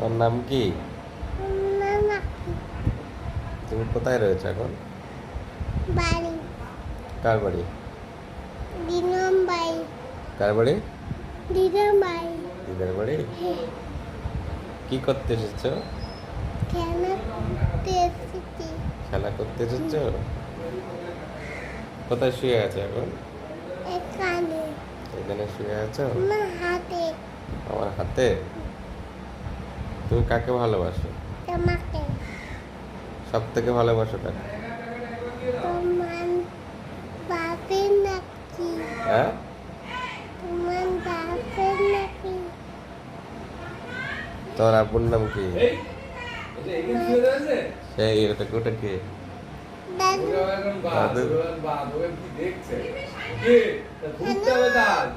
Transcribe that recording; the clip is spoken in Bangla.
তোমার নাম কি? মামা তুমি কোথায় রয়েছো এখন? বাড়ি কার বাড়ি? দিনম বাড়ি কার বাড়ি? দিনম বাড়ি দিদার বাড়ি। কি করতে এসেছো? কেন করতে এসেছি খেলা করতে এসেছো? কোথায় শুয়ে আছো এখন? এখানে এখানে শুয়ে আছো? আমার হাতে আমার হাতে? তুমি কাকে ভালোবাসো? তোমাকে সব থেকে ভালোবাসো কাকে? তোমার বাপের নাকি হ্যাঁ, তোমার বাপের নাকি তোমার আব্বুর নাম কি? সেই ওটা কে? দাদু দাদু। কেন